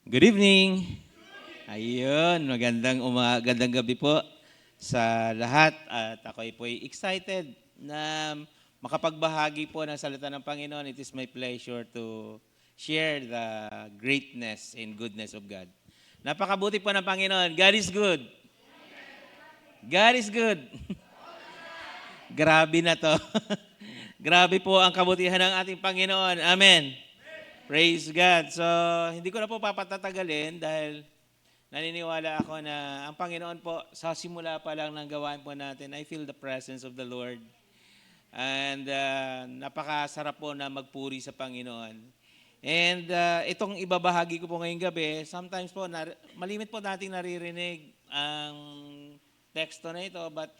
Good evening. Ayun, magandang gabi po sa lahat at ako po ay excited na makapagbahagi po ng salita ng Panginoon. It is my pleasure to share the greatness and goodness of God. Napakabuti po ng Panginoon. God is good. God is good. Grabe na to. Grabe po ang kabutihan ng ating Panginoon. Amen. Praise God. So, hindi ko na po papatatagalin dahil naniniwala ako na ang Panginoon po, sa simula pa lang ng gawain po natin, I feel the presence of the Lord. And napakasarap po na magpuri sa Panginoon. And itong ibabahagi ko po ngayong gabi, sometimes po, malimit po nating naririnig ang teksto na ito, but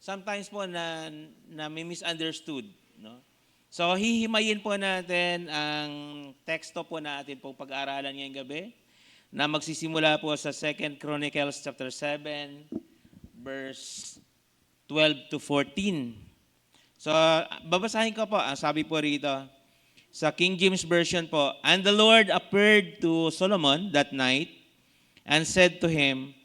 sometimes po na may misunderstood. No? So, hihimayin po natin ang teksto po natin po pag-aaralan ngayong gabi na magsisimula po sa 2 Chronicles chapter 7, verse 12 to 14. So, babasahin ko po. Ang sabi po rito, sa King James Version po, "And the Lord appeared to Solomon that night and said to him,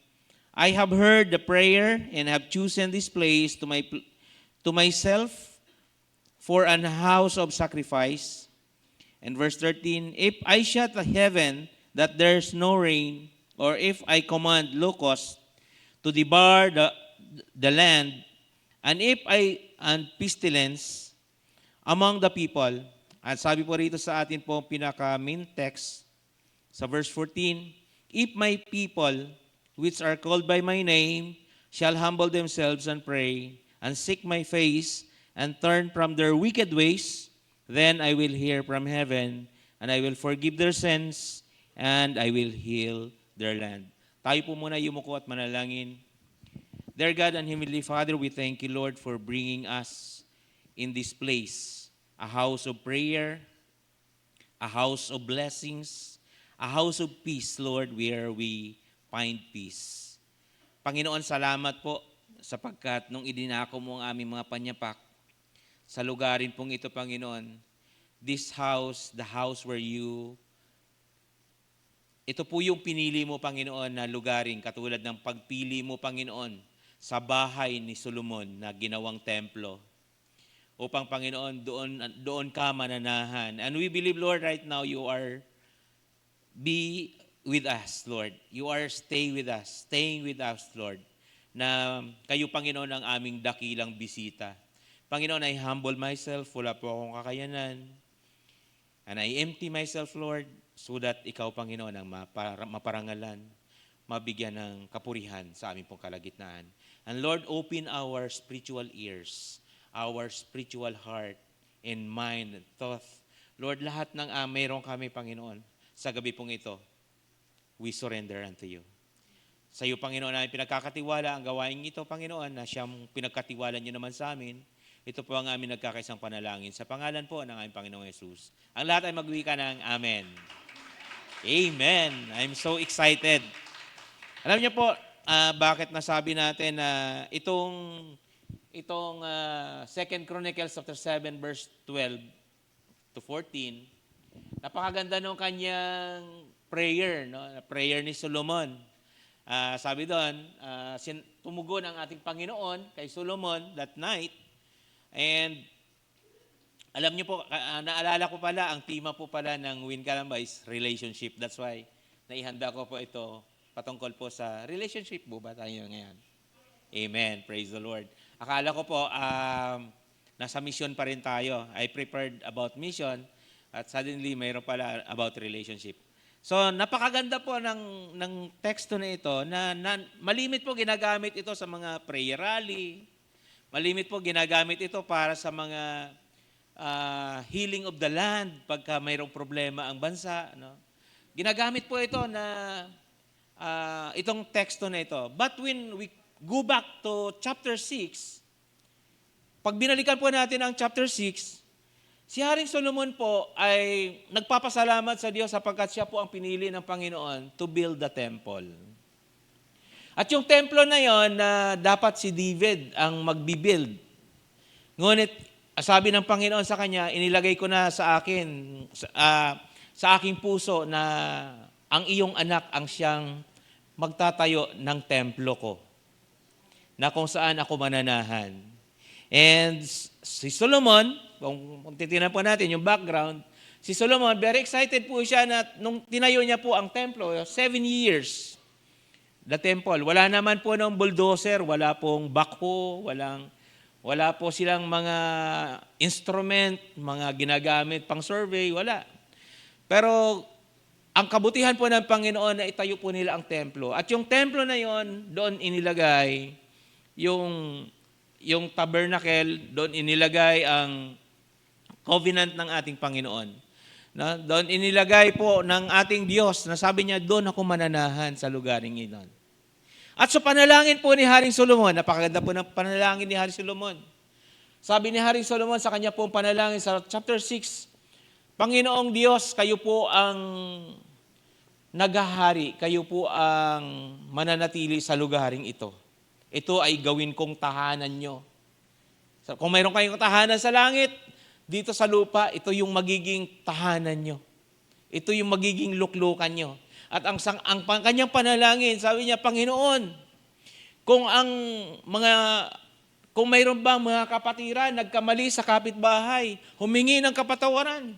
I have heard the prayer and have chosen this place to myself for an house of sacrifice." And verse 13, "If I shut the heaven that there's no rain, or if I command locusts to devour the land, and if and pestilence among the people." At sabi po rito sa atin po pinaka-main text sa verse 14, "If my people, which are called by my name, shall humble themselves and pray, and seek my face, and turn from their wicked ways, then I will hear from heaven, and I will forgive their sins, and I will heal their land." Tayo po muna yumuko at manalangin. Dear God and Heavenly Father, we thank you, Lord, for bringing us in this place, a house of prayer, a house of blessings, a house of peace, Lord, where we find peace. Panginoon, salamat po sapagkat nung idinako mo ang aming mga panyapak sa lugarin pong ito, Panginoon, this house, the house where ito po yung pinili mo, Panginoon, na lugarin, katulad ng pagpili mo, Panginoon, sa bahay ni Solomon na ginawang templo. Upang, Panginoon, doon ka mananahan. And we believe, Lord, right now you are be with us, Lord. You are staying with us, Lord. Na kayo, Panginoon, ang aming dakilang bisita. Panginoon, I humble myself, wala po akong kakayanan. And I empty myself, Lord, so that ikaw, Panginoon, ang maparangalan, mabigyan ng kapurihan sa aming pong kalagitnaan. And Lord, open our spiritual ears, our spiritual heart and mind and thought. Lord, lahat ng mayroon kami, Panginoon, sa gabi pong ito, we surrender unto you. Sa iyo, Panginoon, namin pinagkakatiwala ang gawain ito, Panginoon, na siyang pinagkatiwala niyo naman sa amin. Ito po ang aming nagkakaisang panalangin. Sa pangalan po ng aming Panginoong Jesus. Ang lahat ay magwika ng Amen. Amen. I'm so excited. Alam niyo po, bakit nasabi natin na itong 2 Chronicles chapter 7 verse 12 to 14, napakaganda nung kanyang prayer, no? Prayer ni Solomon. Sabi doon, tumugon ang ating Panginoon kay Solomon that night. And alam niyo po, naalala ko pala, ang tema po pala ng Win Kalamba is relationship. That's why naihanda ko po ito patungkol po sa relationship po ba tayo ngayon. Amen. Praise the Lord. Akala ko po, nasa mission pa rin tayo. I prepared about mission at suddenly mayroon pala about relationship. So, napakaganda po ng teksto na ito na malimit po ginagamit ito sa mga prayer rally. Malimit po ginagamit ito para sa mga healing of the land pagka mayroong problema ang bansa. No? Ginagamit po ito na itong teksto na ito. But when we go back to chapter 6, pag binalikan po natin ang chapter 6, si Haring Solomon po ay nagpapasalamat sa Diyos sapagkat siya po ang pinili ng Panginoon to build the temple. At yung templo na yon na dapat si David ang magbibuild. Ngunit sabi ng Panginoon sa kanya, inilagay ko na sa akin, sa aking puso na ang iyong anak ang siyang magtatayo ng templo ko, na kung saan ako mananahan. And si Solomon, kung titignan po natin yung background, si Solomon, very excited po siya na nung tinayo niya po ang templo, 7 years, the temple. Wala naman po ng bulldozer, wala pong backhoe, wala po silang mga instrument, mga ginagamit pang survey, wala. Pero ang kabutihan po ng Panginoon na itayo po nila ang templo. At yung templo na yon, doon inilagay yung tabernacle, doon inilagay ang covenant ng ating Panginoon. Na, doon inilagay po ng ating Diyos na sabi niya, doon ako mananahan sa lugaring inon. At sa panalangin po ni Haring Solomon, napakaganda po ng panalangin ni Haring Solomon. Sabi ni Haring Solomon sa kanya pong panalangin sa chapter 6, Panginoong Diyos, kayo po ang naghahari, kayo po ang mananatili sa lugaring ito. Ito ay gawin kong tahanan nyo. So, kung mayroon kayong tahanan sa langit, dito sa lupa, ito yung magiging tahanan nyo. Ito yung magiging luklukan nyo. At ang kanyang panalangin, sabi niya, Panginoon, kung mayroon bang mga kapatiran, nagkamali sa kapitbahay, humingi ng kapatawaran.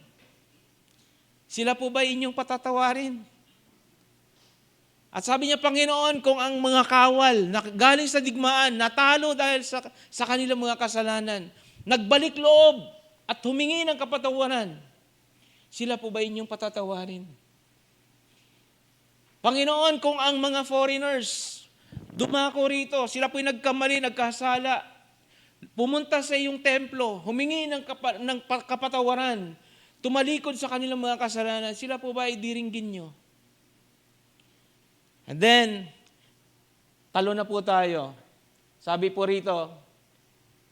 Sila po ba inyong patatawarin? At sabi niya, Panginoon, kung ang mga kawal na galing sa digmaan, natalo dahil sa kanilang mga kasalanan, nagbalik loob at humingi ng kapatawaran, sila po ba inyong patatawarin? Panginoon, kung ang mga foreigners dumako rito, sila po'y nagkamali, nagkasala, pumunta sa iyong templo, humingi ng kapatawaran, tumalikod sa kanilang mga kasalanan, sila po ba ay diringgin nyo? And then, talo na po tayo. Sabi po rito,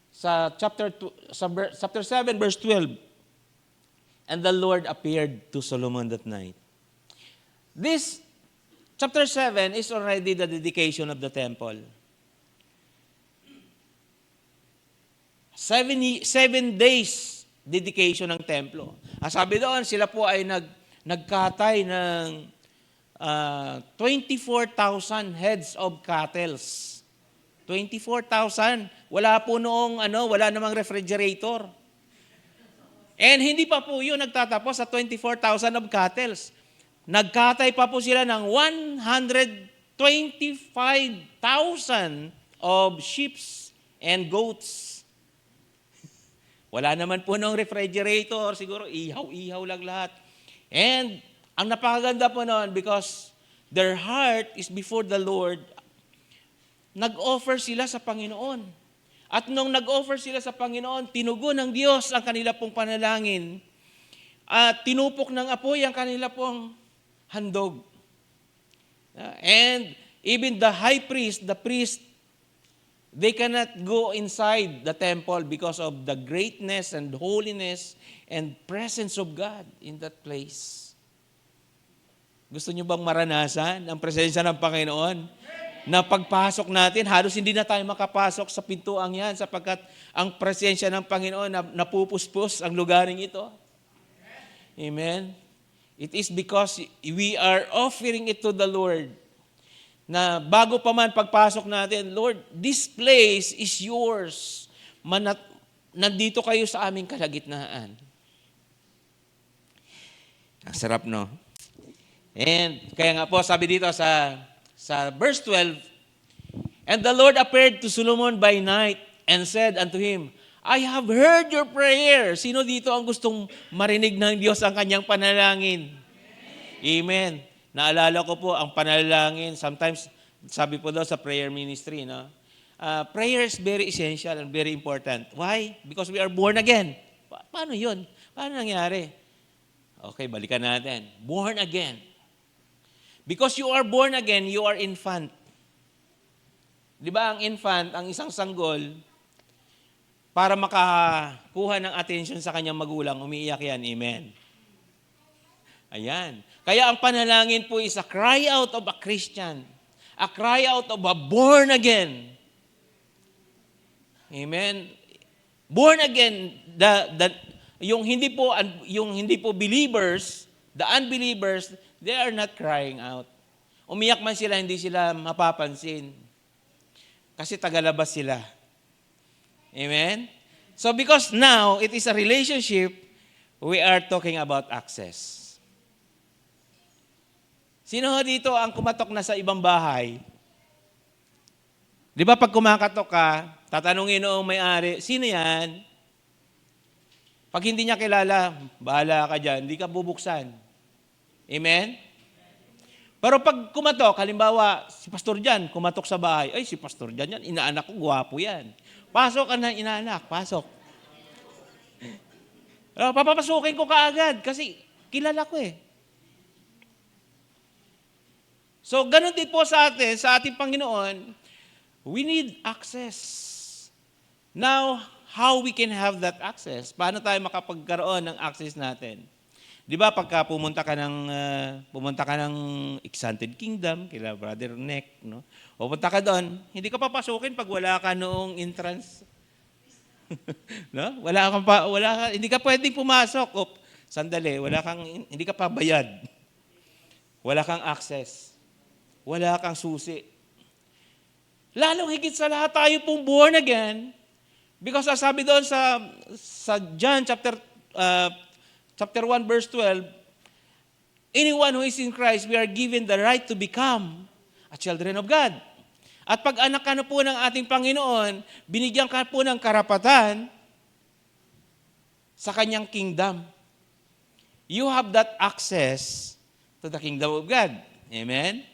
sa chapter 7, verse 12, and the Lord appeared to Solomon that night. This chapter 7 is already the dedication of the temple. 7 days dedication ng templo. Sabi doon, sila po ay nagkatay ng 24,000 heads of cattle. 24,000. Wala po noong wala namang refrigerator. And hindi pa po yun nagtatapos sa 24,000 of cattle. Nagkatay pa po sila ng 125,000 of sheep and goats. Wala naman po noong refrigerator. Siguro ihaw-ihaw lang lahat. And ang napakaganda po noon, because their heart is before the Lord, nag-offer sila sa Panginoon. At nung nag-offer sila sa Panginoon, tinugon ng Diyos ang kanila pong panalangin at tinupok ng apoy ang kanila pong handog. And even the high priest, the priest, they cannot go inside the temple because of the greatness and holiness and presence of God in that place. Gusto niyo bang maranasan ang presensya ng Panginoon? Na pagpasok natin, halos hindi na tayo makapasok sa pintuang yan sapagkat ang presensya ng Panginoon napupuspos ang lugaring ito. Amen? It is because we are offering it to the Lord na bago pa man pagpasok natin, Lord, this place is yours. Nandito kayo sa aming kalagitnaan. Ang sarap, no? And kaya nga po, sabi dito sa verse 12, and the Lord appeared to Solomon by night and said unto him, I have heard your prayer. Sino dito ang gustong marinig ng Diyos ang kanyang panalangin? Amen. Naalala ko po ang panalangin. Sometimes, sabi po daw sa prayer ministry, no? Prayer is very essential and very important. Why? Because we are born again. Paano yun? Paano nangyari? Okay, balikan natin. Born again. Because you are born again, you are infant. Di ba ang infant, ang isang sanggol, para makakuha ng attention sa kanyang magulang, umiiyak yan. Amen. Ayan. Kaya ang panalangin po is a cry out of a Christian. A cry out of a born again. Amen. Born again, yung hindi po believers, The unbelievers, they are not crying out. Umiyak man sila, hindi sila mapapansin. Kasi tagalabas sila. Amen? So because now, it is a relationship, we are talking about access. Sino dito ang kumatok na sa ibang bahay? Di ba pag kumakatok ka, tatanungin noong may-ari, sino yan? Pag hindi niya kilala, bahala ka dyan, hindi ka bubuksan. Amen? Pero pag kumatok, halimbawa, si pastor dyan, kumatok sa bahay, ay, si pastor dyan yan, inaanak ko, gwapo yan. Pasok ka na, inaanak, pasok. Papapasukin ko kaagad kasi kilala ko eh. So, ganun din po sa atin, sa ating Panginoon, we need access. Now, how we can have that access? Paano tayo makapagkaroon ng access natin? Di ba pagka pumunta ka ng Enchanted Kingdom, kila Brother Nick, no? O punta ka doon, hindi ka papasukin pag wala ka noong entrance. No? Hindi ka pwedeng pumasok. Sandali, hindi ka pa bayad. Wala kang access. Wala kang susi. Lalong higit sa lahat tayo pong born again, because sabi doon sa John chapter 1 verse 12, anyone who is in Christ, we are given the right to become a children of God. At pag anak ka na po ng ating Panginoon, binigyan ka po ng karapatan sa kanyang kingdom. You have that access to the kingdom of God. Amen?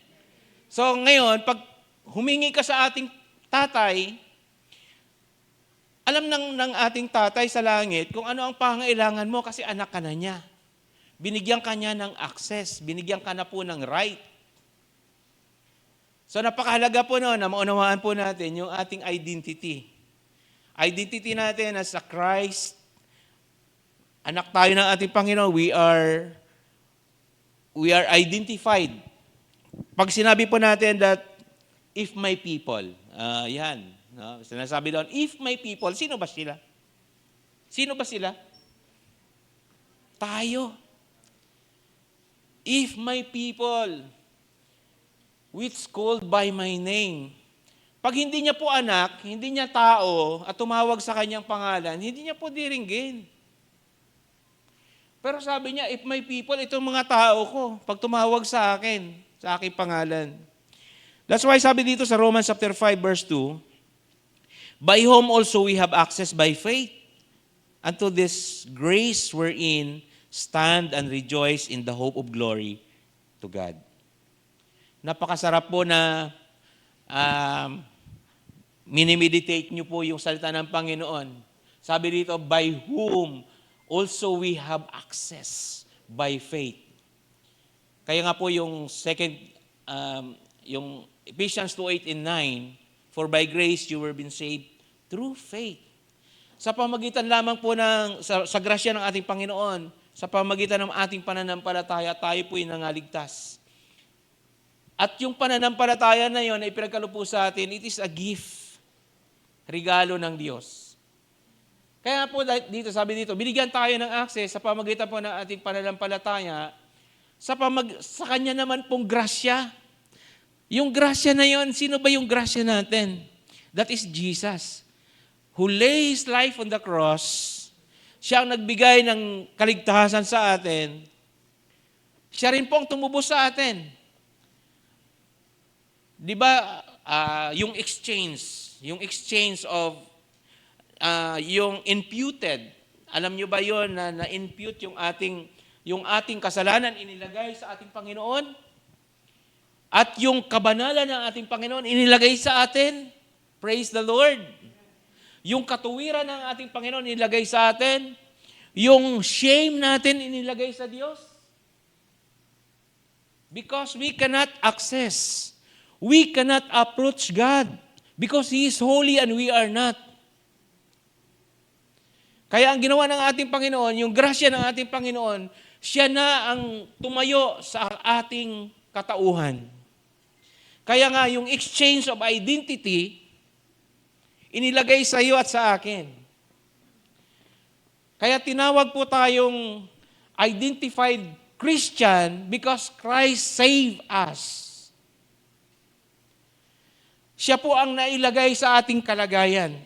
So ngayon, pag humingi ka sa ating tatay, alam ng ating tatay sa langit kung ano ang pangailangan mo kasi anak ka na niya. Binigyan ka niya ng access, binigyan ka na po ng right. So napakahalaga po na maunawaan po natin yung ating identity. Identity natin as a Christ, anak tayo ng ating Panginoon, we are identified. Pag sinabi po natin that if my people, yan. No? Sinasabi doon, if my people, sino ba sila? Sino ba sila? Tayo. If my people, which called by my name. Pag hindi niya po anak, hindi niya tao, at tumawag sa kanyang pangalan, hindi niya po diringgin. Pero sabi niya, if my people, itong mga tao ko, pag tumawag sa akin, sa aking pangalan. That's why sabi dito sa Romans chapter 5 verse 2, by whom also we have access by faith unto this grace wherein stand and rejoice in the hope of glory to God. Napakasarap po na minimeditate niyo po yung salita ng Panginoon. Sabi dito, by whom also we have access by faith. Kaya nga po yung yung Ephesians 2:8 and 9, for by grace you were been saved through faith. Sa pamagitan lamang po sa grasya ng ating Panginoon, sa pamagitan ng ating pananampalataya, tayo po'y nangaligtas. At yung pananampalataya na yon ay pinagkaloob po sa atin, it is a gift, regalo ng Diyos. Kaya po dito, sabi dito, binigyan tayo ng access sa pamagitan po ng ating pananampalataya, sa Kanya naman pong grasya. Yung grasya na yon, sino ba yung grasya natin? That is Jesus, who lay His life on the cross. Siya ang nagbigay ng kaligtasan sa atin. Siya rin pong tumubos sa atin. Di ba, yung exchange of, yung imputed, alam nyo ba yon na na-impute yung ating kasalanan inilagay sa ating Panginoon? At yung kabanalan ng ating Panginoon inilagay sa atin? Praise the Lord. Yung katuwiran ng ating Panginoon inilagay sa atin. Yung shame natin inilagay sa Diyos. Because we cannot access. We cannot approach God. Because He is holy and we are not. Kaya ang ginawa ng ating Panginoon, yung grasya ng ating Panginoon, siya na ang tumayo sa ating katauhan. Kaya nga yung exchange of identity, inilagay sa iyo at sa akin. Kaya tinawag po tayong identified Christian because Christ saved us. Siya po ang nailagay sa ating kalagayan.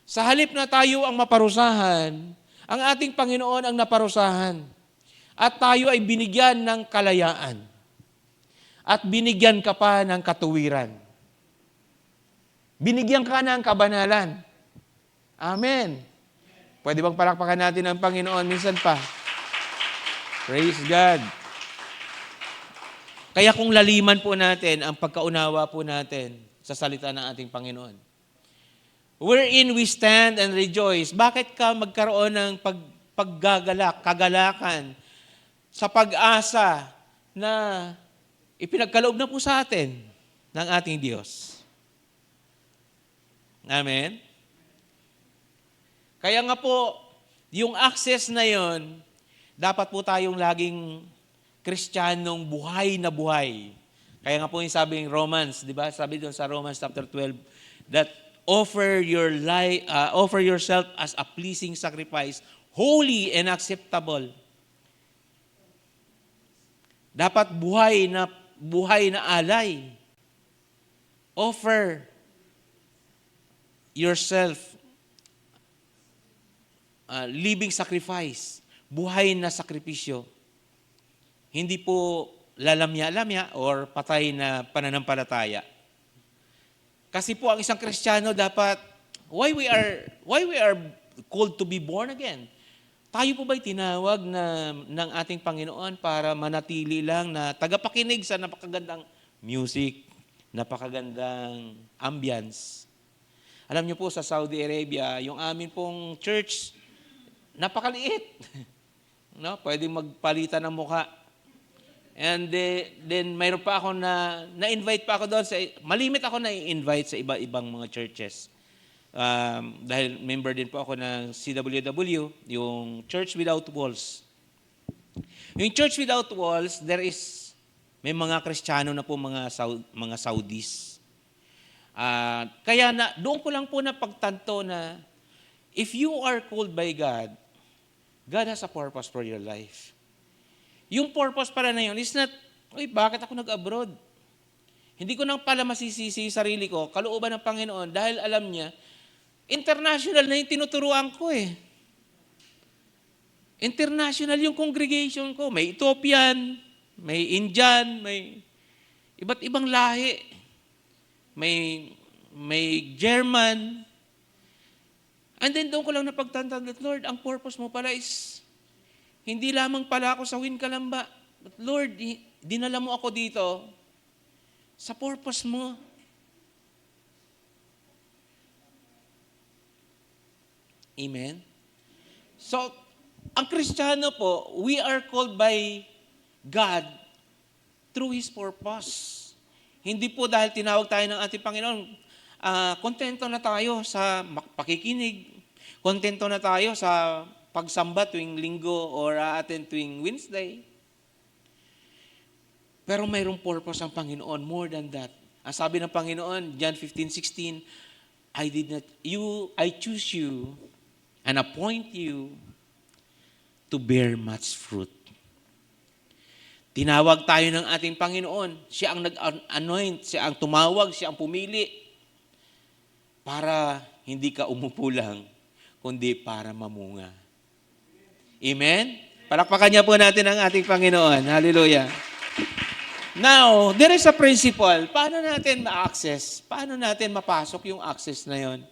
Sa halip na tayo ang maparusahan, ang ating Panginoon ang naparusahan. At tayo ay binigyan ng kalayaan. At binigyan ka pa ng katuwiran. Binigyan ka ng kabanalan. Amen. Pwede bang palakpakan natin ang Panginoon minsan pa? Praise God. Kaya kung laliman po natin ang pagkaunawa po natin sa salita ng ating Panginoon. Wherein we stand and rejoice. Bakit ka magkaroon ng paggagalak, kagalakan sa pag-asa na ipinagkaloob na po sa atin ng ating Diyos? Amen? Kaya nga po, yung access na yon, dapat po tayong laging Kristiyanong buhay na buhay. Kaya nga po yung sabi ng Romans, di ba? Sabi doon sa Romans chapter 12, that offer yourself as a pleasing sacrifice, holy and acceptable. Dapat buhay na alay. Offer yourself living sacrifice, buhay na sakripisyo. Hindi po lalamya-lamya or patay na pananampalataya. Kasi po ang isang Kristiyano dapat, why we are called to be born again? Tayo po ba'y tinawag ng ating Panginoon para manatili lang na tagapakinig sa napakagandang music, napakagandang ambience? Alam niyo po sa Saudi Arabia, yung amin pong church, napakaliit. No? Pwedeng magpalitan ng mukha. And then mayroon pa ako na-invite pa ako doon. Malimit ako na-invite sa iba-ibang mga churches. Dahil member din po ako ng CWW, yung Church Without Walls. Yung Church Without Walls, may mga Kristiyano na po mga Saudis. Kaya doon ko lang po napagtanto na if you are called by God, God has a purpose for your life. Yung purpose pala na yun is not, bakit ako nag-abroad? Hindi ko nang pala masisisi yung sarili ko, kalooban ng Panginoon, dahil alam niya, international na yung tinuturuan ko eh. International yung congregation ko. May Ethiopian, may Indian, may iba't ibang lahi. May German. And then doon ko lang napagtantan that, Lord, ang purpose mo pala is, hindi lamang pala ako sa Winkalamba. But Lord, dinala mo ako dito sa purpose mo. Amen? So, ang Kristiyano po, we are called by God through His purpose. Hindi po dahil tinawag tayo ng ating Panginoon, kontento na tayo sa pakikinig, kontento na tayo sa pagsamba tuwing linggo or atin tuwing Wednesday. Pero mayroong purpose ang Panginoon, more than that. Ang sabi ng Panginoon, John 15:16, I choose you and appoint you to bear much fruit. Tinawag tayo ng ating Panginoon. Siya ang nag-anoint, siya ang tumawag, siya ang pumili para hindi ka umupo lang, kundi para mamunga. Amen? Palakpakan niya po natin ang ating Panginoon. Hallelujah. Now, there is a principle. Paano natin ma-access? Paano natin mapasok yung access na yon?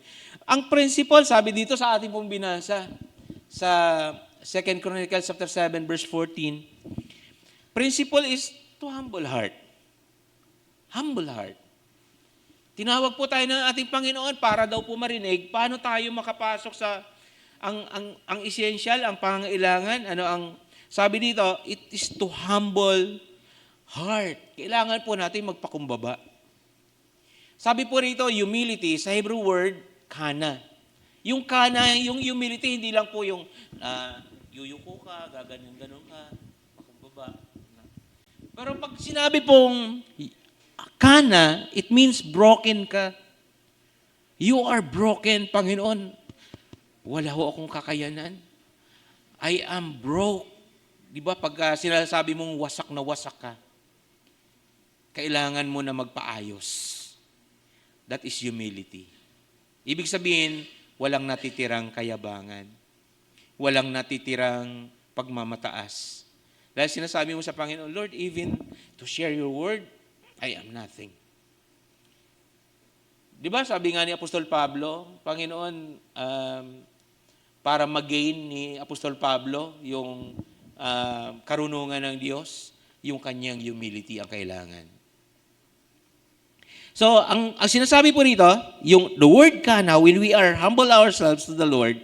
Ang principle, sabi dito sa ating pong binasa, sa 2 Chronicles chapter 7, verse 14, principle is to humble heart. Humble heart. Tinawag po tayo ng ating Panginoon para daw po marinig paano tayo makapasok sa ang essential, ang pangangailangan, sabi dito, it is to humble heart. Kailangan po natin magpakumbaba. Sabi po rito, humility, sa Hebrew word, kana. Yung kana, yung humility, hindi lang po yung yuyuko ka, gaganon ka, pakumbaba. Pero pag sinabi pong kana, it means broken ka. You are broken, Panginoon. Wala ho akong kakayanan. I am broke. Di ba pagka sinasabi mong wasak na wasak ka, kailangan mo na magpaayos. That is humility. Ibig sabihin, walang natitirang kayabangan. Walang natitirang pagmamataas. Dahil sinasabi mo sa Panginoon, Lord, even to share your word, I am nothing. Di ba sabi nga ni Apostol Pablo, Panginoon, para mag-gain ni Apostol Pablo yung karunungan ng Diyos, yung kanyang humility ang kailangan. So, ang sinasabi po rito, yung the word kana, when we are humble ourselves to the Lord,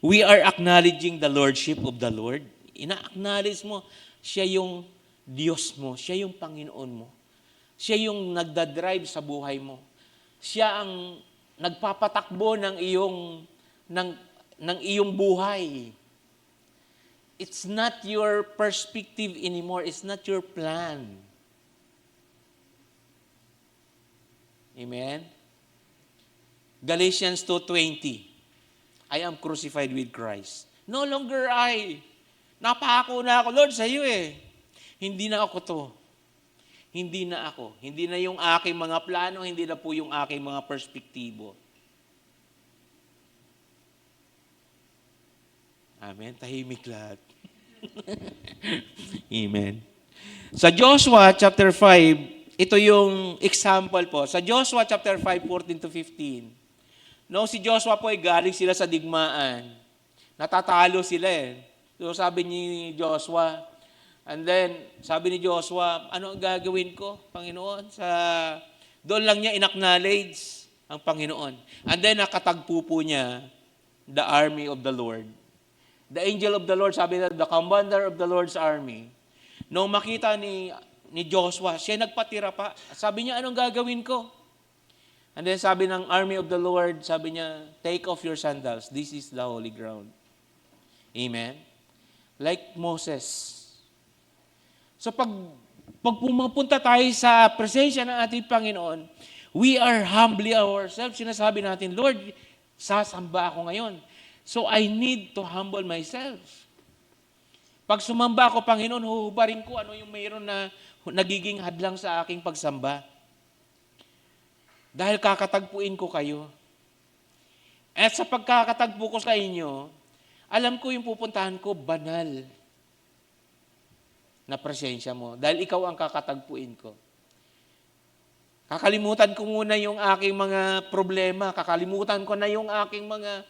we are acknowledging the lordship of the Lord. Ina-acknowledge mo, siya yung Diyos mo, siya yung Panginoon mo. Siya yung nagdadrive sa buhay mo. Siya ang nagpapatakbo ng iyong buhay. It's not your perspective anymore. It's not your plan. Amen? Galatians 2:20. I am crucified with Christ. No longer I. Napako na ako, Lord, sa iyo eh. Hindi na ako to. Hindi na ako. Hindi na yung aking mga plano, hindi na po yung aking mga perspektibo. Amen. Tahimik lahat. Amen. Sa Joshua chapter 5, ito yung example po. Sa Joshua chapter 5, 14 to 15. No, si Joshua po ay galing sila sa digmaan. Natatalo sila eh. So sabi ni Joshua, and then sabi ni Joshua, ano ang gagawin ko, Panginoon? Doon lang niya in-acknowledge ang Panginoon. And then nakatagpo po niya the army of the Lord. The angel of the Lord, sabi na, the commander of the Lord's army. Nung makita ni Joshua, siya nagpatira pa. Sabi niya, anong gagawin ko? And then sabi ng army of the Lord, sabi niya, take off your sandals. This is the holy ground. Amen? Like Moses. So pag pumapunta tayo sa presensya ng ating Panginoon, we are humbly ourselves. Sinasabi natin, Lord, sasamba ako ngayon. So I need to humble myself. Pag sumamba ako, Panginoon, huhubarin ko ano yung mayroon na nagiging hadlang sa aking pagsamba. Dahil kakatagpuin ko kayo. At sa pagkakatagpo ko sa inyo, alam ko yung pupuntahan ko, banal na presensya mo. Dahil ikaw ang kakatagpuin ko. Kakalimutan ko muna yung aking mga problema. Kakalimutan ko na yung aking mga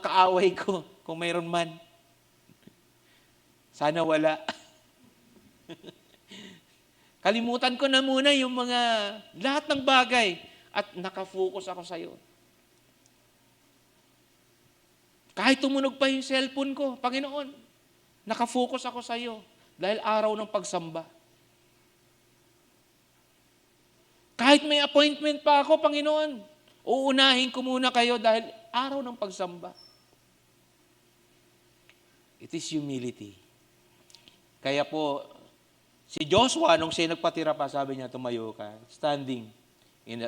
kaaway ko, kung mayroon man. Sana wala. Kalimutan ko na muna yung lahat ng bagay at nakafocus ako sa iyo. Kahit tumunog pa yung cellphone ko, Panginoon, nakafocus ako sa iyo dahil araw ng pagsamba. Kahit may appointment pa ako, Panginoon, uunahin ko muna kayo dahil araw ng pagsamba. It is humility. Kaya po, si Joshua, nung siya nagpatira pa, sabi niya, tumayo ka,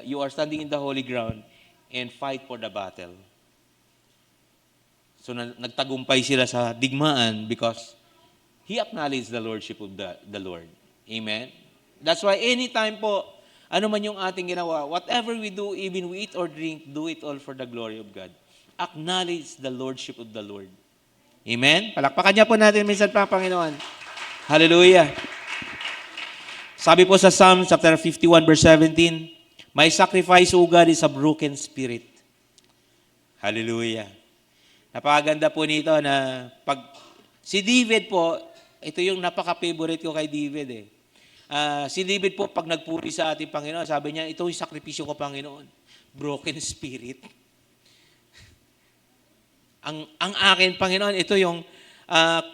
you are standing in the holy ground and fight for the battle. So, nagtagumpay sila sa digmaan because he acknowledged the lordship of the Lord. Amen? That's why anytime po, ano man yung ating ginawa, whatever we do, even we eat or drink, do it all for the glory of God. Acknowledge the lordship of the Lord. Amen? Palakpakan niya po natin minsan pa, Panginoon. Hallelujah. Sabi po sa Psalm chapter 51 verse 17, my sacrifice, O God, is a broken spirit. Hallelujah. Napakaganda po nito na si David po, ito yung napaka-favorite ko kay David eh. Si David po, pag nagpuri sa ating Panginoon, sabi niya, ito yung sakripisyo ko, Panginoon. Broken spirit. Ang akin, Panginoon, ito yung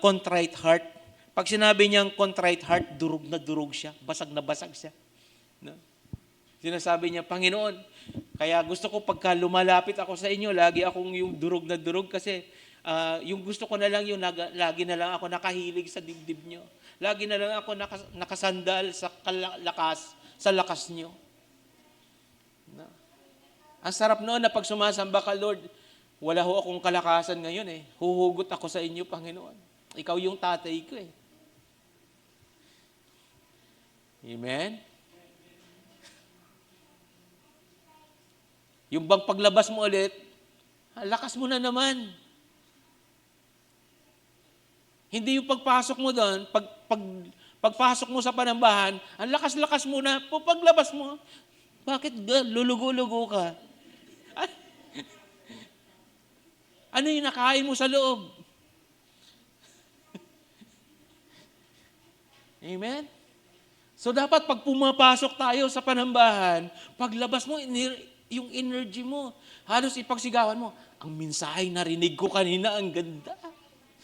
contrite heart. Pag sinabi niyang contrite heart, durog na durog siya. Basag na basag siya. No? Sinasabi niya, Panginoon, kaya gusto ko pagka lumalapit ako sa inyo, lagi akong yung durog na durog kasi yung gusto ko na lang yung lagi na lang ako nakahilig sa dibdib niyo. Lagi na lang ako nakasandal sa lakas niyo. No? Ang sarap noon na pag sumasamba ka, Lord, wala ho akong kalakasan ngayon eh. Huhugot ako sa inyo, Panginoon. Ikaw yung tatay ko eh. Amen? Yung bang paglabas mo ulit, lakas mo na naman. Hindi yung pagpasok mo doon, pagpasok mo sa panambahan, ang lakas-lakas mo na, paglabas mo, bakit lulugo-lugo ka? Ano yung nakain mo sa loob? Amen? So dapat pag pumapasok tayo sa panambahan, paglabas mo, yung energy mo, halos ipagsigawan mo, ang mensahe narinig ko kanina, ang ganda.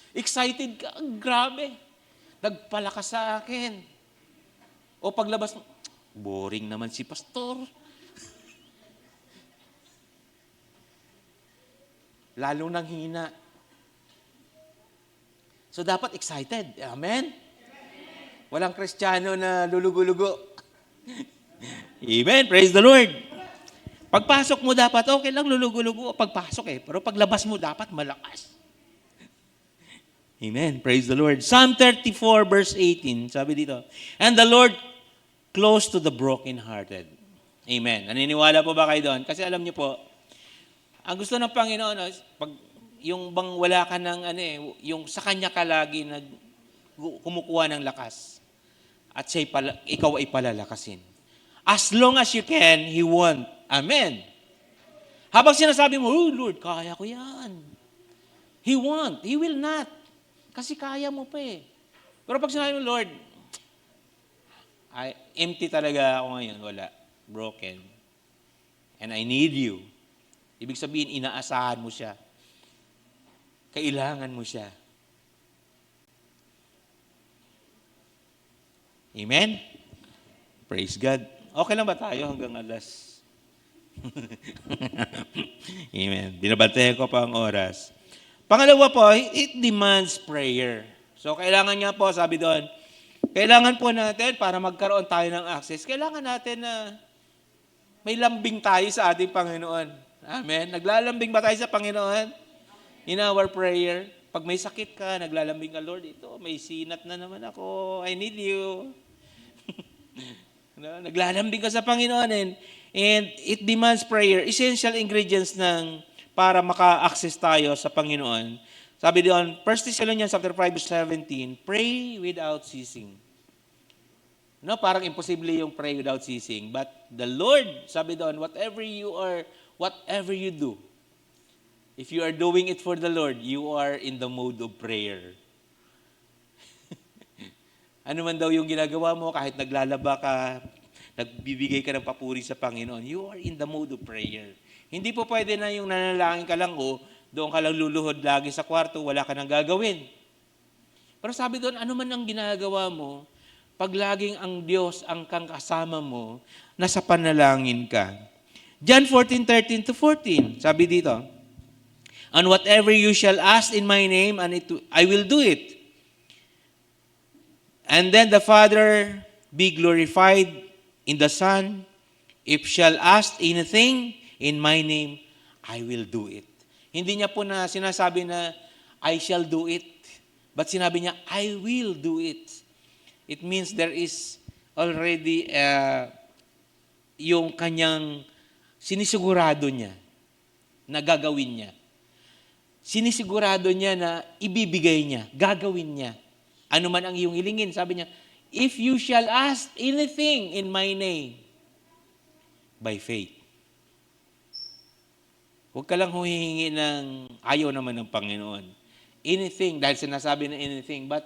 Excited ka, grabe. Nagpalakas sa akin. O paglabas mo, boring naman si pastor. Lalo nang hina. So dapat excited. Amen? Walang Kristiyano na lulugo-lugo. Amen. Praise the Lord. Pagpasok mo dapat, okay lang lulugo-lugo pagpasok Pero paglabas mo dapat malakas. Amen. Praise the Lord. Psalm 34 verse 18, sabi dito, and the Lord close to the brokenhearted. Amen. Naniniwala po ba kayo doon? Kasi alam niyo po, ang gusto ng Panginoon, pag yung bang wala ka ng yung sa Kanya ka lagi kumukuha ng lakas. At ikaw ay palalakasin. As long as you can, He won't. Amen. Habang sinasabi mo, oh Lord, kaya ko yan. He won't. He will not. Kasi kaya mo pa Pero pag sinabi mo, Lord, empty talaga ako ngayon. Wala. Broken. And I need you. Ibig sabihin, inaasahan mo siya. Kailangan mo siya. Amen? Praise God. Okay lang ba tayo hanggang alas? Amen. Binabantayan ko pa ang oras. Pangalawa po, it demands prayer. So, kailangan nga po, sabi doon, kailangan po natin, para magkaroon tayo ng access, kailangan natin na may lambing tayo sa ating Panginoon. Amen. Naglalambing ba tayo sa Panginoon? In our prayer. Pag may sakit ka, naglalambing ka, Lord, ito, may sinat na naman ako. I need you. Naglalambing ka sa Panginoon. And it demands prayer. Essential ingredients para maka-access tayo sa Panginoon. Sabi doon, 1 Thessalonians 5:17, pray without ceasing. Parang imposible yung pray without ceasing. But the Lord, sabi doon, whatever you do, if you are doing it for the Lord, you are in the mode of prayer. Ano man daw yung ginagawa mo, kahit naglalaba ka, nagbibigay ka ng papuri sa Panginoon, you are in the mode of prayer. Hindi po pwede na yung nanalangin ka lang, doon ka lang luluhod lagi sa kwarto, wala ka nang gagawin. Pero sabi doon, ano man ang ginagawa mo, pag laging ang Diyos ang kang kasama mo, nasa panalangin ka. John 14:13-14, sabi dito, and whatever you shall ask in my name, I will do it. And then the Father be glorified in the Son. If shall ask anything in my name, I will do it. Hindi niya po na sinasabi na, I shall do it. But sinabi niya, I will do it. It means there is already yung kanyang sinisigurado niya na gagawin niya. Sinisigurado niya na ibibigay niya, gagawin niya. Ano man ang iyong hilingin, sabi niya, if you shall ask anything in my name, by faith. Huwag ka lang humihingi ng ayaw naman ng Panginoon. Anything, dahil sinasabi na anything, but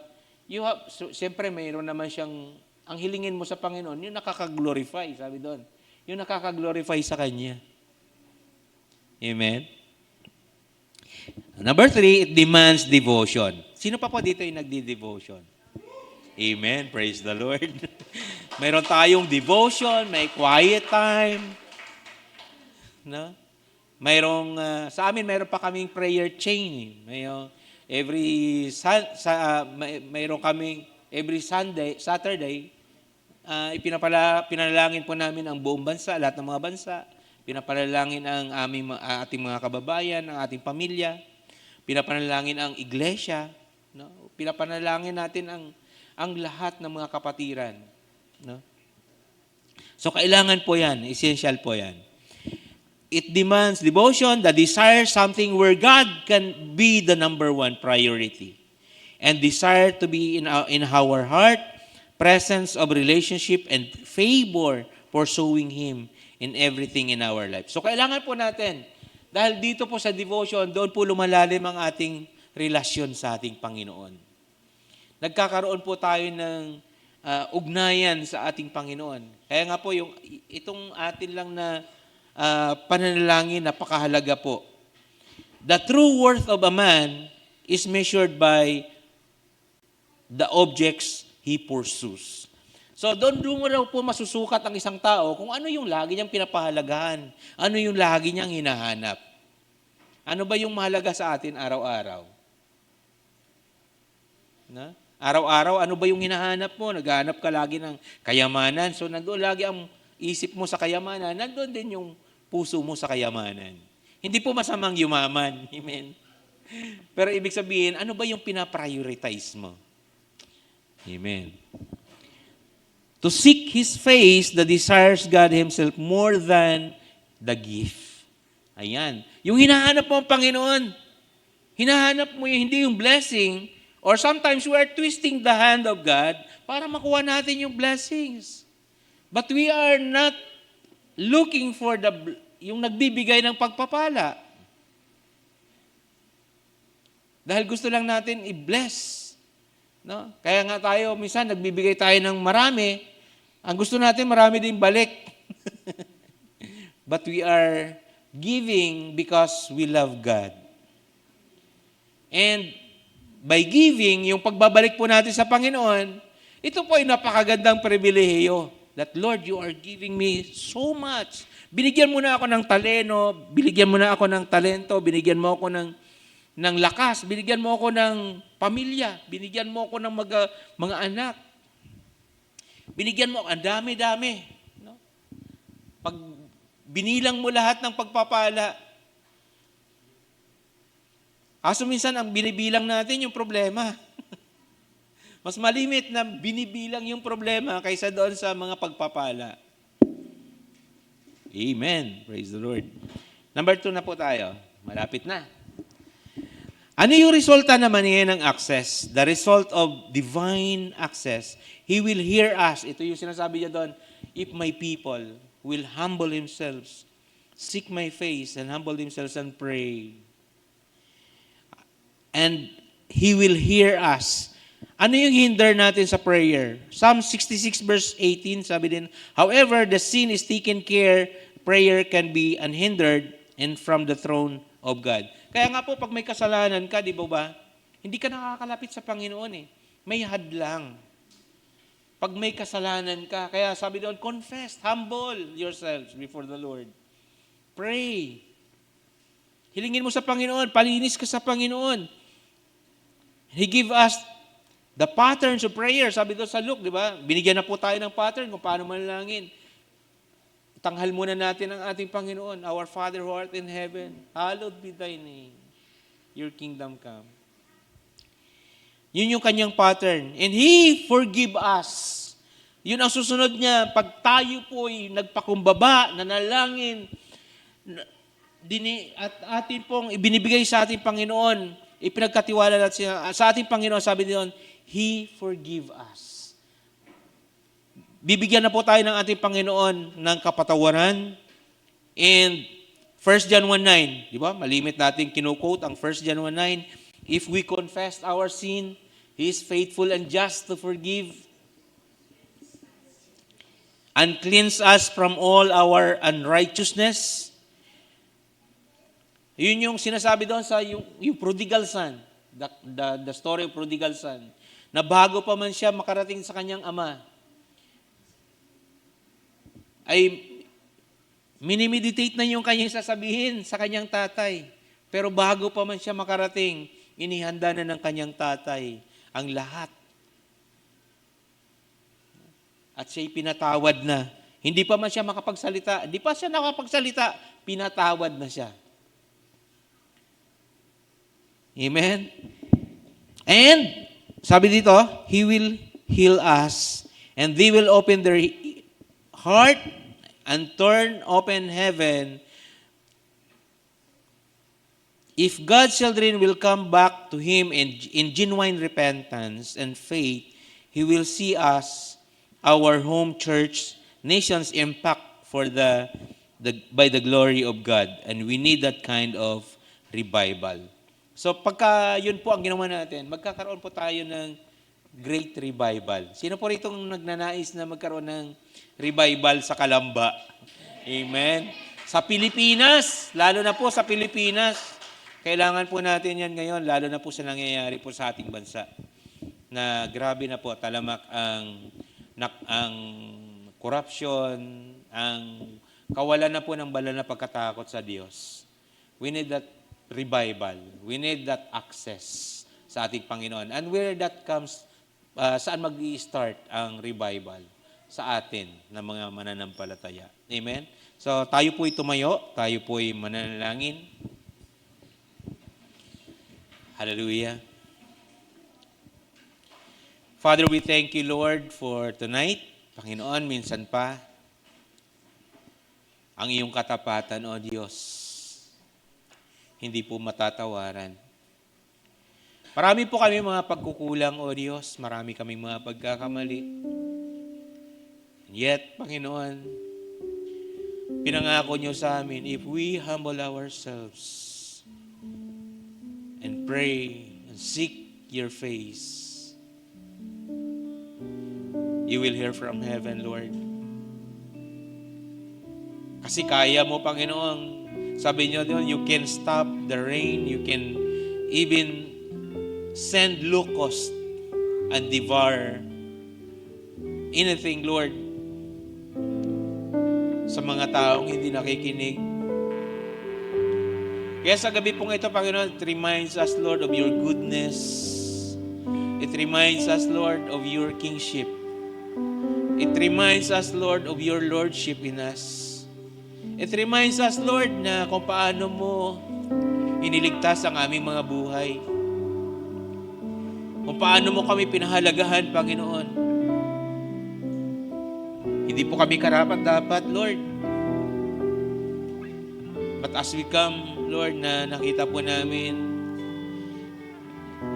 siyempre mayroon naman siyang, ang hilingin mo sa Panginoon, yung nakaka-glorify, sabi doon. Yung nakaka-glorify sa Kanya. Amen? Number 3, it demands devotion. Sino pa po dito yung nagdi-devotion? Amen. Praise the Lord. Mayroon tayong devotion, may quiet time. No? Sa amin, mayroon pa kaming prayer chain. Mayroon kaming every Saturday, pinalangin po namin ang buong bansa, lahat ng mga bansa. Pinapanalangin ang ating mga kababayan, ang ating pamilya. Pinapanalangin ang iglesia. No? Pinapanalangin natin ang lahat ng mga kapatiran. No? So kailangan po yan, essential po yan. It demands devotion, the desire something where God can be the number one priority. And desire to be in our heart, presence of relationship and favor pursuing Him in everything in our life. So kailangan po natin, dahil dito po sa devotion, doon po lumalalim ang ating relasyon sa ating Panginoon. Nagkakaroon po tayo ng ugnayan sa ating Panginoon. Kaya nga po, itong atin lang na pananalangin, napakahalaga po. The true worth of a man is measured by the objects he pursues. So doon mo raw po masusukat ang isang tao kung ano yung lagi niyang pinapahalagahan, ano yung lagi niyang hinahanap. Ano ba yung mahalaga sa atin araw-araw? Na? Araw-araw, ano ba yung hinahanap mo? Naghahanap ka lagi ng kayamanan. So nandoon lagi ang isip mo sa kayamanan, nandoon din yung puso mo sa kayamanan. Hindi po masamang yumaman. Amen. Pero ibig sabihin, ano ba yung pinaprioritize mo? Amen. To seek His face, the desires God Himself more than the gift. Ayan. Yung hinahanap mo ang Panginoon, hinahanap mo hindi yung blessing, or sometimes we are twisting the hand of God para makuha natin yung blessings. But we are not looking for yung nagbibigay ng pagpapala. Dahil gusto lang natin i-bless. No? Kaya nga tayo, minsan nagbibigay tayo ng marami, ang gusto natin marami din balik. But we are giving because we love God. And by giving, yung pagbabalik po natin sa Panginoon, ito po ay napakagandang pribilehiyo. That, Lord, you are giving me so much. Binigyan mo na ako ng binigyan mo na ako ng talento, binigyan mo ako ng lakas, binigyan mo ako ng pamilya, binigyan mo ako ng mga anak. Binigyan mo, ang dami-dami. No? Pag binilang mo lahat ng pagpapala, kaso minsan ang binibilang natin yung problema. Mas malimit na binibilang yung problema kaysa doon sa mga pagpapala. Amen. Praise the Lord. Number 2 na po tayo. Malapit na. Ano yung resulta naman niya ng access? The result of divine access. He will hear us. Ito yung sinasabi niya doon. If my people will humble themselves, seek my face, and humble themselves and pray. And He will hear us. Ano yung hinder natin sa prayer? Psalm 66 verse 18, sabi din, however, the sin is taken care, prayer can be unhindered and from the throne of God. Kaya nga po, pag may kasalanan ka, di ba, hindi ka nakakalapit sa Panginoon eh. May hadlang. Pag may kasalanan ka, kaya sabi doon, confess, humble yourselves before the Lord. Pray. Hilingin mo sa Panginoon, palinis ka sa Panginoon. He give us the patterns of prayer. Sabi doon sa Luke, di ba? Binigyan na po tayo ng pattern kung paano manalangin. Tanghal muna natin ang ating Panginoon. Our Father who art in heaven, hallowed be thy name. Your kingdom come. Yun yung kanyang pattern. And He forgive us. Yun ang susunod niya. Pag tayo po'y nagpakumbaba, nanalangin, at atin pong ibinibigay sa ating Panginoon, ipinagkatiwala natin sa ating Panginoon, sabi doon, He forgive us. Bibigyan na po tayo ng ating Panginoon ng kapatawaran. And 1 John 1:9, di ba? Malimit natin kinuquote ang 1 John 1:9. If we confess our sin, He is faithful and just to forgive and cleanse us from all our unrighteousness. Yun yung sinasabi doon sa yung prodigal son, the story of prodigal son, na bago pa man siya makarating sa kanyang ama, ay minimeditate na yung kanyang sasabihin sa kanyang tatay. Pero bago pa man siya makarating, inihanda na ng kanyang tatay ang lahat. At siya'y pinatawad na. Hindi pa man siya makapagsalita. Hindi pa siya nakapagsalita, pinatawad na siya. Amen? And, sabi dito, He will heal us, and they will open their heart and turn open heaven, if God's children will come back to Him in genuine repentance and faith, He will see us, our home church, nation's impact by the glory of God. And we need that kind of revival. So pagka yun po ang ginawa natin, magkakaroon po tayo ng great revival. Sino po rito nagnanais na magkaroon ng revival sa Kalamba? Amen. Sa Pilipinas, lalo na po sa Pilipinas, kailangan po natin yan ngayon, lalo na po sa nangyayari po sa ating bansa. Na grabe na po, talamak ang corruption, ang kawalan na po ng banal na pagkatakot sa Diyos. We need that revival. We need that access sa ating Panginoon. And where that comes, saan mag-i-start ang revival? Sa atin na mga mananampalataya. Amen? So tayo po'y tumayo, tayo po'y mananalangin. Hallelujah. Father, we thank you, Lord, for tonight. Panginoon, minsan pa, ang iyong katapatan, O Diyos, hindi po matatawaran. Marami po kami mga pagkukulang, O Diyos. Marami kaming mga pagkakamali. And yet, Panginoon, pinangako niyo sa amin, if we humble ourselves and pray and seek your face, you will hear from heaven, Lord. Kasi kaya mo, Panginoon. Sabi niyo doon, you can stop the rain, you can even send locusts and devour anything, Lord, sa mga taong hindi nakikinig. Kaya sa gabi pong ito, Panginoon, it reminds us, Lord, of your goodness. It reminds us, Lord, of your kingship. It reminds us, Lord, of your lordship in us. It reminds us, Lord, na kung paano mo iniligtas ang aming mga buhay. Kung paano mo kami pinahalagahan, Panginoon. Hindi po kami karapat-dapat, Lord. But as we come, Lord, na nakita po namin,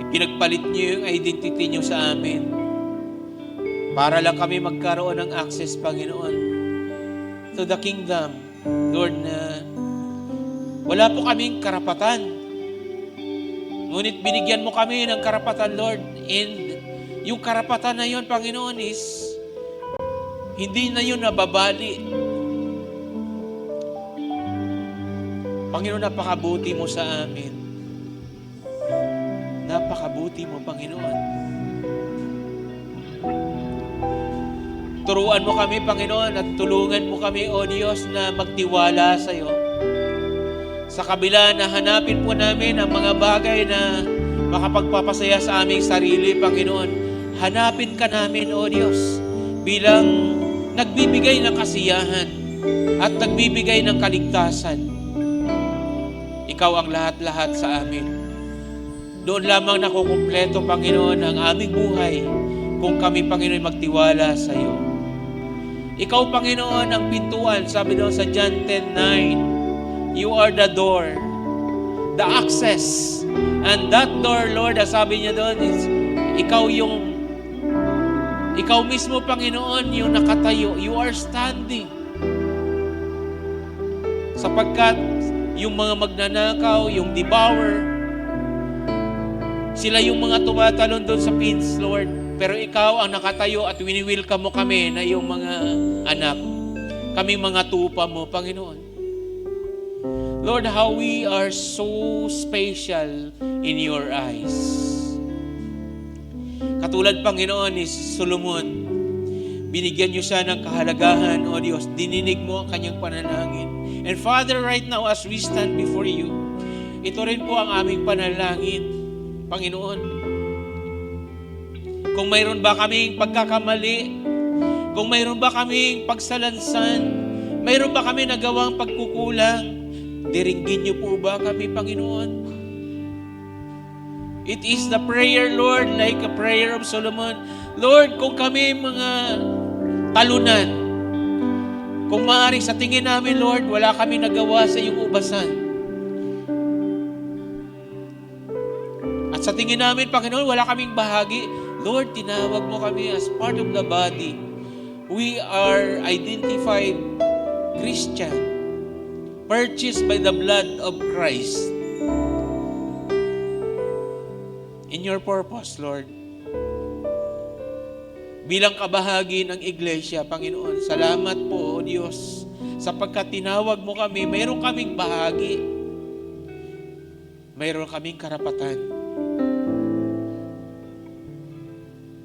ipinagpalit niyo yung identity niyo sa amin para lang kami magkaroon ng access, Panginoon, to the kingdom. Lord, na wala po kaming karapatan. Ngunit binigyan mo kami ng karapatan, Lord. And yung karapatan na yun, Panginoon, is hindi na yun nababali. Panginoon, napakabuti mo sa amin. Napakabuti mo, Panginoon. Turuan mo kami, Panginoon, at tulungan mo kami, O Diyos, na magtiwala sa iyo. Sa kabila na hanapin po namin ang mga bagay na makapagpapasaya sa aming sarili, Panginoon, hanapin ka namin, O Diyos, bilang nagbibigay ng kasiyahan at nagbibigay ng kaligtasan. Ikaw ang lahat-lahat sa amin. Doon lamang nakukumpleto, Panginoon, ang aming buhay kung kami, Panginoon, magtiwala sa iyo. Ikaw, Panginoon, ang pintuan. Sabi doon sa John 10:9, you are the door, the access. And that door, Lord, sabi niya doon, is ikaw mismo, Panginoon, yung nakatayo. You are standing. Sapagkat yung mga magnanakaw, yung devourer, sila yung mga tumatalon doon sa pits, Lord. Pero ikaw ang nakatayo at wini-welcome mo kami na yung mga anak. Kami mga tupa mo, Panginoon. Lord, how we are so special in your eyes. Katulad, Panginoon, ni Solomon, binigyan niyo siya ng kahalagahan, O Diyos. Dininig mo ang kanyang panalangin. And Father, right now, as we stand before you, ito rin po ang aming panalangin, Panginoon. Kung mayroon ba kaming pagkakamali, kung mayroon ba kaming pagsalansan, mayroon ba kami nagawang pagkukulang, diringgin niyo po ba kami, Panginoon? It is the prayer, Lord, like a prayer of Solomon. Lord, kung kami mga talunan, Kung maaaring sa tingin namin, Lord, wala kami nagawa sa iyong ubasan. At sa tingin namin, Panginoon, wala kaming bahagi. Lord, tinawag mo kami as part of the body. We are identified Christian, purchased by the blood of Christ. In your purpose, Lord. Bilang kabahagi ng iglesia, Panginoon, salamat po, O Diyos, sapagkat tinawag mo kami, mayroon kaming bahagi, mayroon kaming karapatan.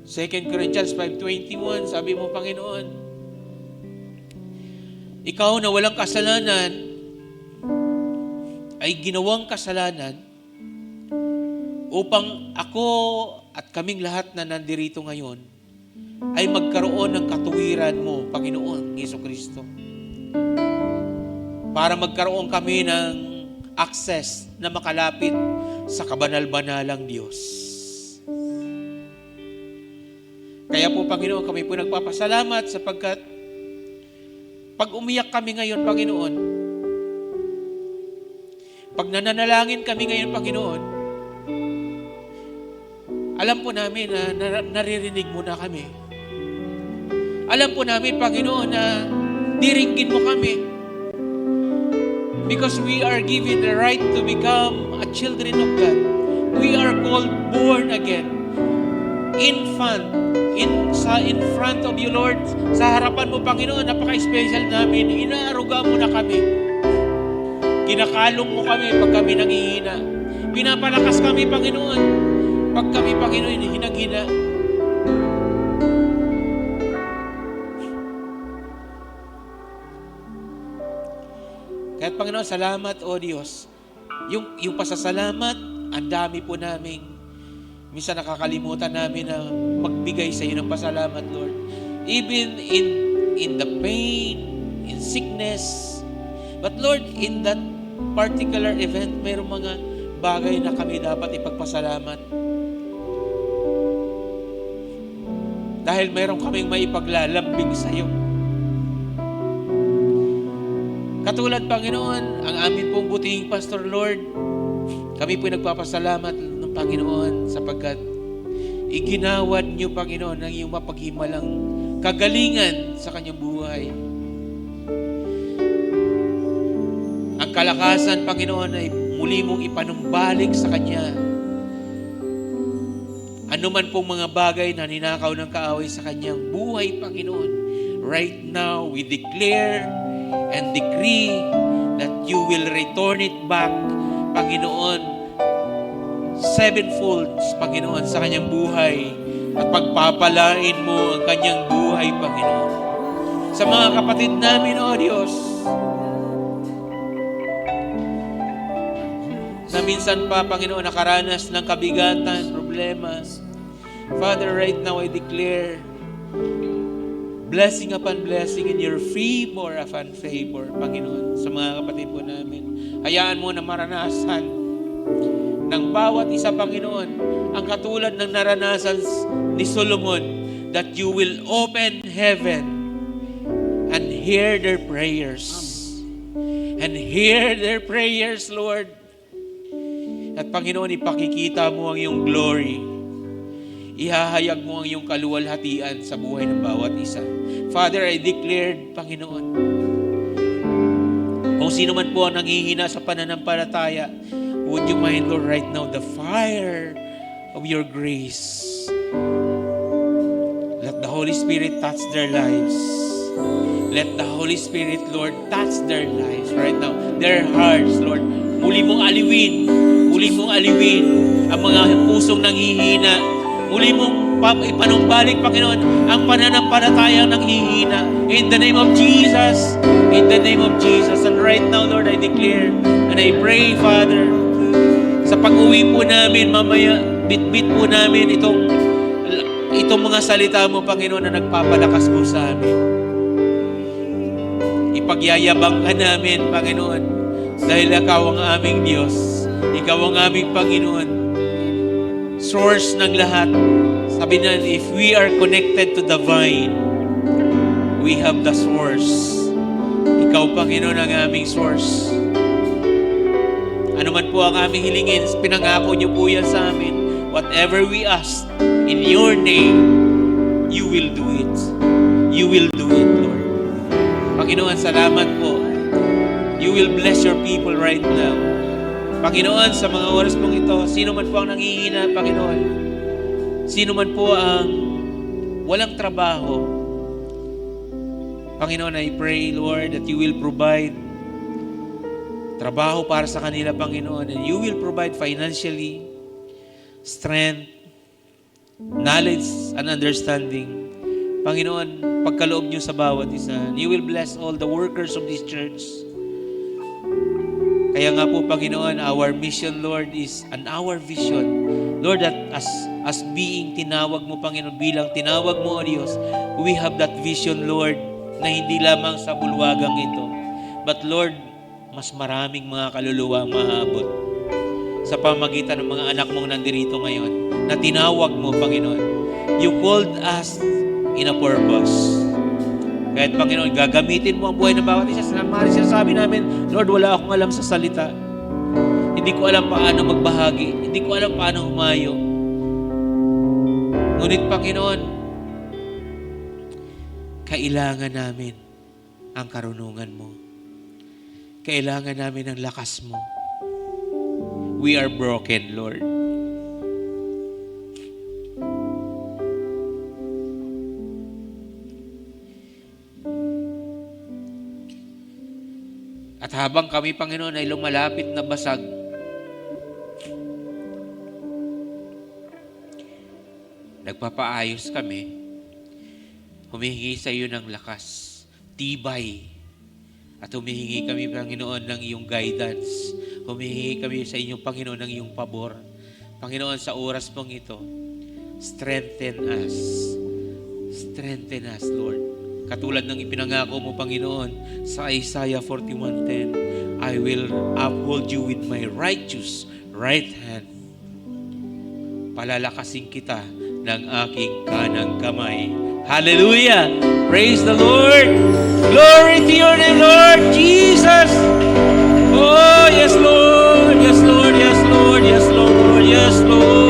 2 Corinthians 5:21, sabi mo, Panginoon, ikaw na walang kasalanan ay ginawang kasalanan upang ako at kaming lahat na nandirito ngayon ay magkaroon ng katuwiran mo, Panginoon Jesucristo. Para magkaroon kami ng access na makalapit sa kabanal-banalang Diyos. Kaya po, Panginoon, kami po nagpapasalamat sapagkat pag umiyak kami ngayon, Panginoon, pag nananalangin kami ngayon, Panginoon, alam po namin na naririnig mo na kami. Alam po namin, Panginoon, na diringgin mo kami. Because we are given the right to become a children of God. We are called born again. Infant. In front of you, Lord, sa harapan mo, Panginoon, napaka-special namin. Inaaruga mo na kami. Kinakalong mo kami pag kami nanghihina. Pinapalakas kami, Panginoon, pag kami, Panginoon, hinaghina. Kaya, Panginoon, salamat, O Diyos. Yung pasasalamat, ang dami po namin. Minsan nakakalimutan namin na magbigay sa iyo ng pasalamat, Lord. Even in the pain, in sickness. But Lord, in that particular event, mayroong mga bagay na kami dapat ipagpasalamat. Dahil mayroong kaming maipaglalambing sa iyo. Katulad, Panginoon, ang amin pong butihing Pastor Lord, kami po nagpapasalamat ng Panginoon sapagkat iginawad niyo, Panginoon, ang iyong mapaghimalang kagalingan sa kanyang buhay. Ang kalakasan, Panginoon, ay muli mong ipanumbalik sa kanya. Ano man pong mga bagay na ninakaw ng kaaway sa kanyang buhay, Panginoon, right now we declare and decree that you will return it back, Panginoon, sevenfold, Panginoon, sa kanyang buhay at pagpapalain mo ang kanyang buhay, Panginoon. Sa mga kapatid namin, O Diyos, na minsan pa, Panginoon, nakaranas ng kabigatan, problema. Father, right now I declare blessing upon blessing in your favor upon favor, Panginoon, sa mga kapatid po namin. Hayaan mo na maranasan ng bawat isa, Panginoon, ang katulad ng naranasan ni Solomon, that you will open heaven and hear their prayers. And hear their prayers, Lord. At Panginoon, ipakikita mo ang iyong glory. Ihahayag mo ang iyong kaluwalhatian sa buhay ng bawat isa. Father, I declared, Panginoon, kung sino man po ang nanghihina sa pananampalataya, would you mind, Lord, right now, the fire of your grace. Let the Holy Spirit touch their lives. Let the Holy Spirit, Lord, touch their lives right now. Their hearts, Lord. Muli mong aliwin ang mga pusong nanghihina. Muli mong ipanumbalik, Panginoon, ang pananampalatayang nanghihina. In the name of Jesus. In the name of Jesus. And right now, Lord, I declare and I pray, Father, sa pag-uwi po namin, mamaya, bit-bit po namin itong mga salita mo, Panginoon, na nagpapalakas mo sa amin. Ipagyayabang ka namin, Panginoon, dahil ikaw ang aming Diyos. Ikaw ang aming Panginoon. Source ng lahat. Sabi na, if we are connected to the vine, we have the source. Ikaw, Panginoon, ang aming source. Ano man po ang aming hilingin, pinangako niyo po yan sa amin. Whatever we ask, in your name, you will do it. You will do it, Lord. Panginoon, salamat po. You will bless your people right now. Panginoon, sa mga oras pong ito, sino man po ang nangihina, Panginoon, sino man po ang walang trabaho, Panginoon, I pray, Lord, that you will provide trabaho para sa kanila, Panginoon, and you will provide financially, strength, knowledge, and understanding. Panginoon, pagkaloob niyo sa bawat isa. You will bless all the workers of this church. Kaya nga po, Panginoon, our mission, Lord, is an our vision. Lord, that as being tinawag mo, Panginoon, bilang tinawag mo, O Diyos, we have that vision, Lord, na hindi lamang sa bulwagang ito. But Lord, mas maraming mga kaluluwa ang maabot sa pamagitan ng mga anak mong nandirito ngayon na tinawag mo, Panginoon. You called us in a purpose. Kahit, Panginoon, gagamitin mo ang buhay ng bawat isa. Sinasabi namin, Lord, wala akong alam sa salita. Hindi ko alam paano magbahagi. Hindi ko alam paano humayo. Ngunit, Panginoon, kailangan namin ang karunungan mo. Kailangan namin ang lakas mo. We are broken, Lord. At habang kami, Panginoon, ay lumalapit na basag, nagpapaayos kami, humihingi sa iyo ng lakas, tibay, at humihingi kami, Panginoon, ng iyong guidance. Humihingi kami sa inyong, Panginoon, ng iyong pabor. Panginoon, sa oras pong ito, strengthen us. Strengthen us, Lord. Katulad ng ipinangako mo, Panginoon, sa Isaiah 41:10, I will uphold you with my righteous right hand. Palalakasin kita ng aking kanang kamay. Hallelujah! Praise the Lord! Glory to your name, Lord Jesus! Oh, yes, Lord! Yes, Lord! Yes, Lord! Yes, Lord! Yes, Lord!